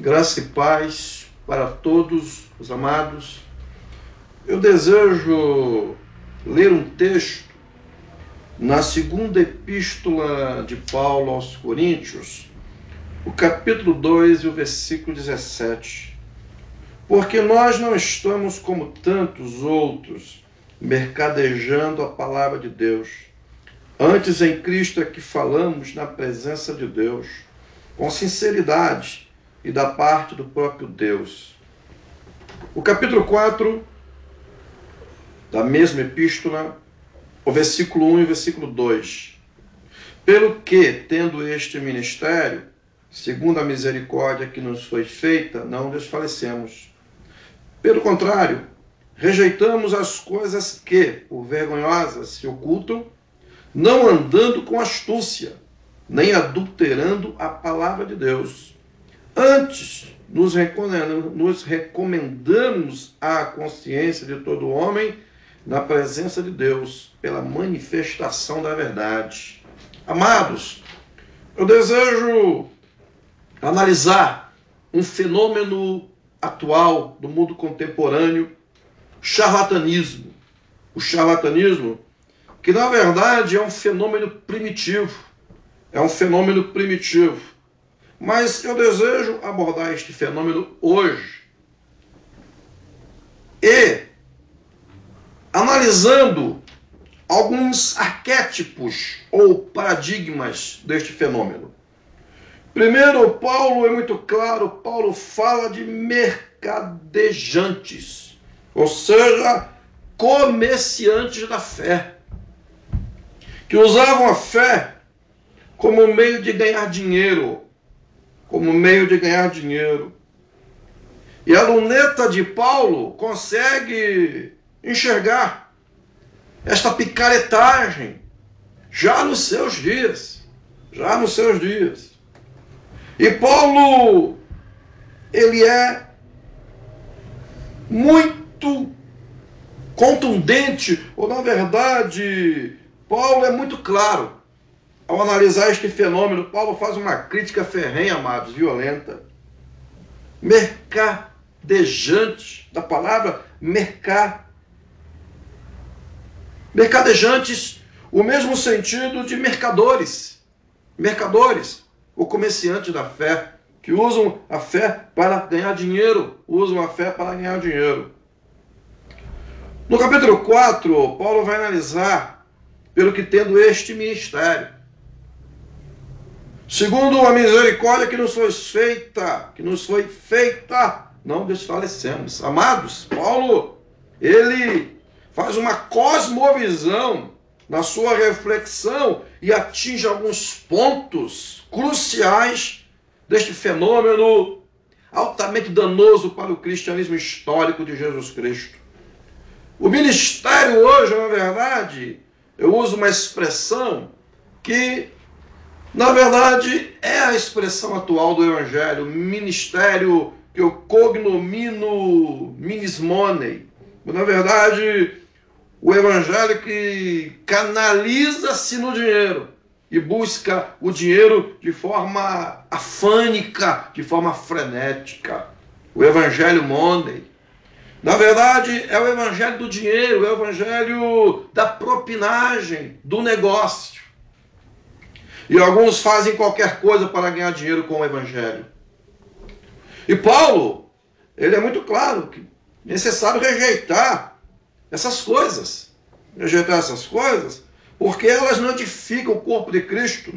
Graça e paz para todos os amados. Eu desejo ler um texto na segunda epístola de Paulo aos Coríntios, o capítulo 2 e o versículo 17. Porque nós não estamos como tantos outros, mercadejando a palavra de Deus. Antes em Cristo é que falamos na presença de Deus, com sinceridade e da parte do próprio Deus. O capítulo 4 da mesma epístola, o versículo 1 e o versículo 2. Pelo que, tendo este ministério, segundo a misericórdia que nos foi feita, não desfalecemos. Pelo contrário, rejeitamos as coisas que, por vergonhosas, se ocultam, não andando com astúcia, nem adulterando a palavra de Deus. Antes, nos recomendamos à consciência de todo homem na presença de Deus, pela manifestação da verdade. Amados, eu desejo analisar um fenômeno atual do mundo contemporâneo, charlatanismo. O charlatanismo, que na verdade é um fenômeno primitivo. Mas eu desejo abordar este fenômeno hoje e analisando alguns arquétipos ou paradigmas deste fenômeno. Primeiro, Paulo é muito claro, Paulo fala de mercadejantes, ou seja, comerciantes da fé, que usavam a fé como meio de ganhar dinheiro, E a luneta de Paulo consegue enxergar esta picaretagem já nos seus dias. E Paulo, ele é muito contundente, ou na verdade, Paulo é muito claro. Ao analisar este fenômeno, Paulo faz uma crítica ferrenha, amados, violenta. Mercadejante, da palavra mercadejantes, o mesmo sentido de mercadores, ou comerciantes da fé, que usam a fé para ganhar dinheiro, No capítulo 4, Paulo vai analisar pelo que tendo este ministério, segundo a misericórdia que nos foi feita, não desfalecemos. Amados, Paulo, ele faz uma cosmovisão na sua reflexão e atinge alguns pontos cruciais deste fenômeno altamente danoso para o cristianismo histórico de Jesus Cristo. O ministério hoje, na verdade, eu uso uma expressão que na verdade, é a expressão atual do Evangelho, ministério que eu cognomino minismonei. Na verdade, o Evangelho que canaliza-se no dinheiro e busca o dinheiro de forma afânica, de forma frenética. O Evangelho money. Na verdade, é o Evangelho do dinheiro, é o Evangelho da propinagem, do negócio. E alguns fazem qualquer coisa para ganhar dinheiro com o Evangelho. E Paulo, ele é muito claro que é necessário rejeitar essas coisas. Porque elas não edificam o corpo de Cristo.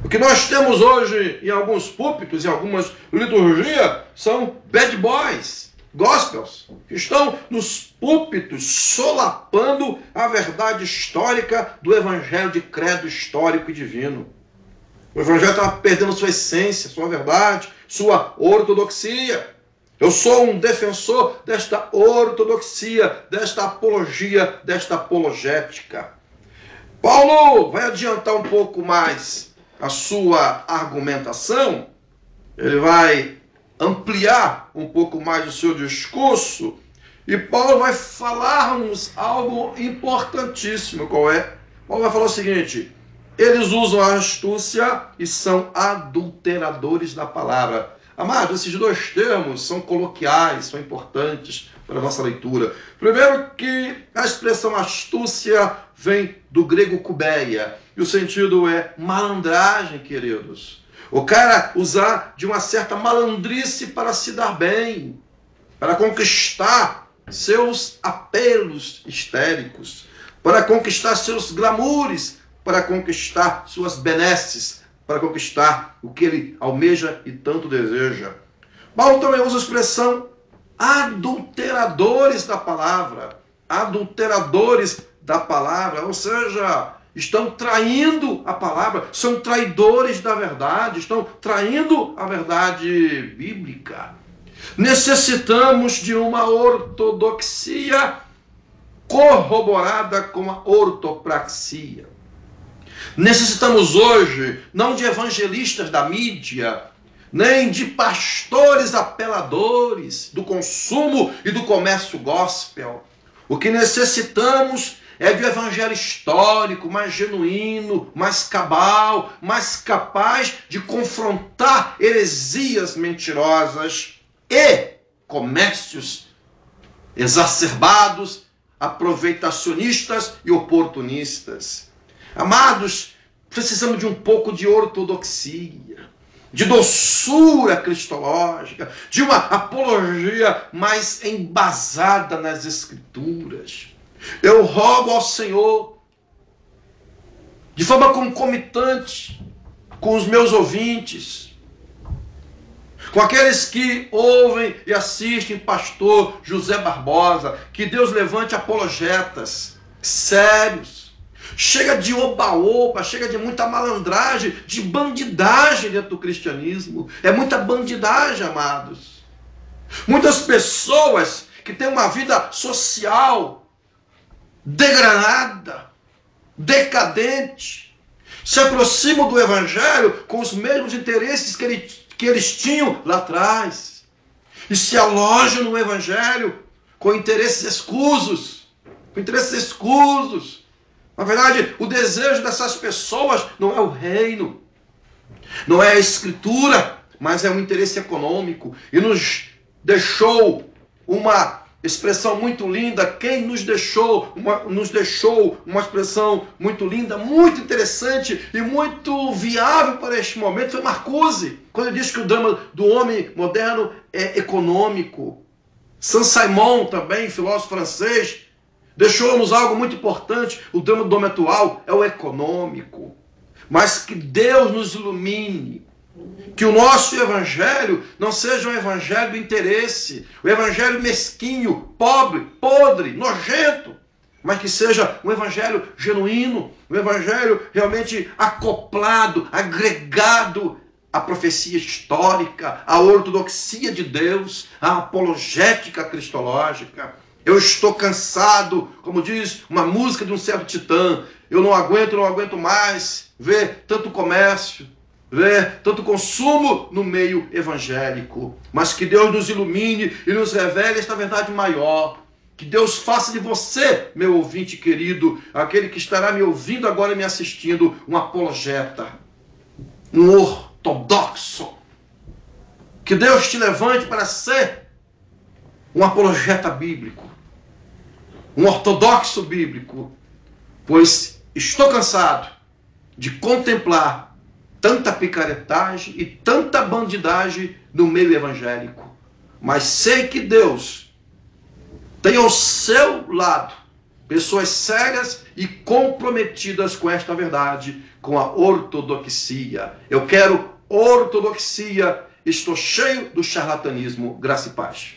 O que nós temos hoje em alguns púlpitos, em algumas liturgias, são bad boys, gospels, que estão nos púlpitos solapando a verdade histórica do Evangelho de credo histórico e divino. O Evangelho está perdendo sua essência, sua verdade, sua ortodoxia. Eu sou um defensor desta ortodoxia, desta apologia, desta apologética. Paulo vai adiantar um pouco mais a sua argumentação, ele vai ampliar um pouco mais o seu discurso, e Paulo vai falar-nos algo importantíssimo. Qual é? Paulo vai falar o seguinte: eles usam a astúcia e são adulteradores da palavra. Amados, esses dois termos são coloquiais, são importantes para a nossa leitura. Primeiro que a expressão astúcia vem do grego kubeia, e o sentido é malandragem, queridos. O cara usar de uma certa malandrice para se dar bem, para conquistar seus apelos histéricos, para conquistar seus glamoures, para conquistar suas benesses, para conquistar o que ele almeja e tanto deseja. Paulo também usa a expressão adulteradores da palavra. Adulteradores da palavra, ou seja, estão traindo a palavra, são traidores da verdade, estão traindo a verdade bíblica. Necessitamos de uma ortodoxia corroborada com a ortopraxia. Necessitamos hoje não de evangelistas da mídia, nem de pastores apeladores do consumo e do comércio gospel. O que necessitamos é de um evangelho histórico, mais genuíno, mais cabal, mais capaz de confrontar heresias mentirosas e comércios exacerbados, aproveitacionistas e oportunistas. Amados, precisamos de um pouco de ortodoxia, de doçura cristológica, de uma apologia mais embasada nas Escrituras. Eu rogo ao Senhor, de forma concomitante com os meus ouvintes, com aqueles que ouvem e assistem pastor José Barbosa, que Deus levante apologetas sérios. Chega de oba-oba, chega de muita malandragem, de bandidagem dentro do cristianismo. É muita bandidagem, amados. Muitas pessoas que têm uma vida social degradada, decadente, se aproximam do evangelho com os mesmos interesses que eles tinham lá atrás. E se alojam no evangelho com interesses escusos. Na verdade, o desejo dessas pessoas não é o reino, não é a escritura, mas é um interesse econômico. E nos deixou uma expressão muito linda. Quem nos deixou uma expressão muito linda, muito interessante e muito viável para este momento foi Marcuse, quando ele diz que o drama do homem moderno é econômico. Saint-Simon também, filósofo francês, deixou-nos algo muito importante. O drama do homem atual é o econômico. Mas que Deus nos ilumine. Que o nosso evangelho não seja um evangelho do interesse. O evangelho mesquinho, pobre, podre, nojento. Mas que seja um evangelho genuíno. Um evangelho realmente acoplado, agregado à profecia histórica, à ortodoxia de Deus, à apologética cristológica. Eu estou cansado, como diz uma música de um certo titã. Eu não aguento mais ver tanto comércio, ver tanto consumo no meio evangélico. Mas que Deus nos ilumine e nos revele esta verdade maior. Que Deus faça de você, meu ouvinte querido, aquele que estará me ouvindo agora e me assistindo, um apologeta, um ortodoxo. Que Deus te levante para ser um apologeta bíblico, um ortodoxo bíblico, pois estou cansado de contemplar tanta picaretagem e tanta bandidagem no meio evangélico. Mas sei que Deus tem ao seu lado pessoas sérias e comprometidas com esta verdade, com a ortodoxia. Eu quero ortodoxia, estou cheio do charlatanismo. Graça e paz.